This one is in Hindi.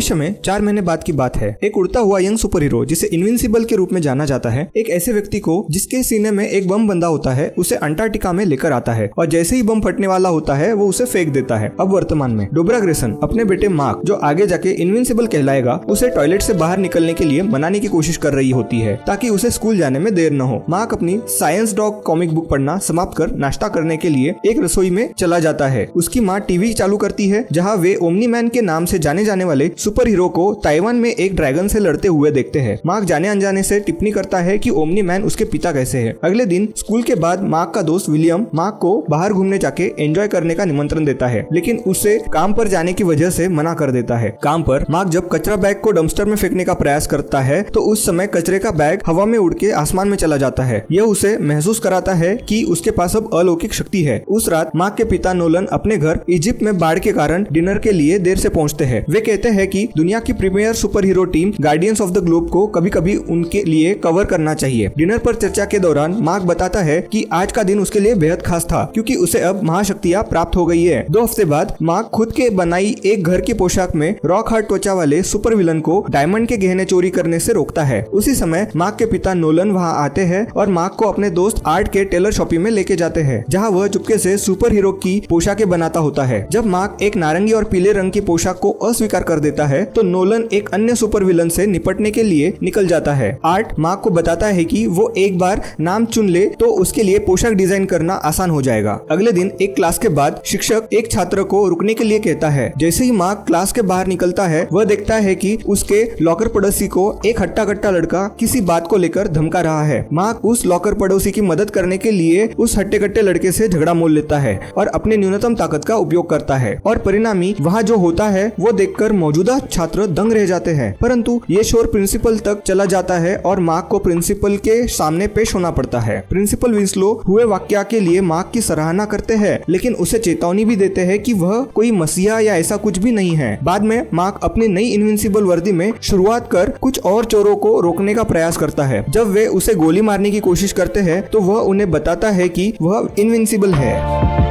भविष्य में 4 महीने बाद की बात है। एक उड़ता हुआ यंग सुपर हीरो जिसे इनविंसिबल के रूप में जाना जाता है, एक ऐसे व्यक्ति को जिसके सीने में एक बम बंधा होता है उसे अंटार्कटिका में लेकर आता है और जैसे ही बम फटने वाला होता है वो उसे फेंक देता है। अब वर्तमान में डोब्रा ग्रेसन अपने बेटे मार्क, जो आगे जाके इनविंसिबल कहलाएगा, उसे टॉयलेट से बाहर निकलने के लिए मनाने की कोशिश कर रही होती है ताकि उसे स्कूल जाने में देर न हो। मार्क अपनी साइंस डॉग कॉमिक बुक पढ़ना समाप्त कर नाश्ता करने के लिए एक रसोई में चला जाता है। उसकी माँ टीवी चालू करती है जहाँ वे ओमनी मैन के नाम से जाने जाने वाले सुपर हीरो को ताइवान में एक ड्रैगन से लड़ते हुए देखते हैं। मार्क जाने अनजाने से टिप्पणी करता है कि ओमनी मैन उसके पिता कैसे है। अगले दिन स्कूल के बाद मार्क का दोस्त विलियम मार्क को बाहर घूमने जाके एंजॉय करने का निमंत्रण देता है, लेकिन उसे काम पर जाने की वजह से मना कर देता है। काम पर मार्क जब कचरा बैग को डंपस्टर में फेंकने का प्रयास करता है तो उस समय कचरे का बैग हवा में उड़ के आसमान में चला जाता है। यह उसे महसूस कराता है कि उसके पास अब अलौकिक शक्ति है। उस रात मार्क के पिता नोलन अपने घर इजिप्ट में बाढ़ के कारण डिनर के लिए देर से पहुंचते हैं। वे कहते हैं कि दुनिया की premier super hero team Guardians of the Globe को कभी कभी उनके लिए कवर करना चाहिए। डिनर पर चर्चा के दौरान मार्क बताता है कि आज का दिन उसके लिए बेहद खास था क्योंकि उसे अब महाशक्तियां प्राप्त हो गई है। 2 हफ्ते बाद मार्क खुद के बनाई एक घर की पोशाक में रॉक हार्ड त्वचा वाले सुपर विलन को डायमंड के गहने चोरी करने से रोकता है। उसी समय मार्क के पिता नोलन वहां आते हैं और मार्क को अपने दोस्त आर्ट के टेलर शॉपिंग में लेके जाते हैं जहां वह चुपके से सुपर हीरो की पोशाकें बनाता होता है। जब मार्क एक नारंगी और पीले रंग की पोशाक को अस्वीकार कर देता है तो नोलन एक अन्य सुपर विलन से निपटने के लिए निकल जाता है। आर्ट मार्क को बताता है कि वो एक बार नाम चुन ले तो उसके लिए पोशाक डिजाइन करना आसान हो जाएगा। अगले दिन एक क्लास के बाद शिक्षक एक छात्र को रुकने के लिए कहता है। जैसे ही मार्क क्लास के बाहर निकलता है वह देखता है कि उसके लॉकर पड़ोसी को एक हट्टा कट्टा लड़का किसी बात को लेकर धमका रहा है। मार्क उस लॉकर पड़ोसी की मदद करने के लिए उस हट्टे कट्टे लड़के से झगड़ा मोल लेता है और अपने न्यूनतम ताकत का उपयोग करता है और परिणामी वहाँ जो होता है वो देखकर मौजूदा छात्र दंग रह जाते हैं। परंतु ये शोर प्रिंसिपल तक चला जाता है और मार्क को प्रिंसिपल के सामने पेश होना पड़ता है। प्रिंसिपल विंस्लो हुए वाकया के लिए मार्क की सराहना करते हैं लेकिन उसे चेतावनी भी देते हैं कि वह कोई मसीहा या ऐसा कुछ भी नहीं है। बाद में मार्क अपनी नई इनविंसिबल वर्दी में शुरुआत कर कुछ और चोरों को रोकने का प्रयास करता है। जब वे उसे गोली मारने की कोशिश करते हैं तो वह उन्हें बताता है कि वह इनविंसिबल है।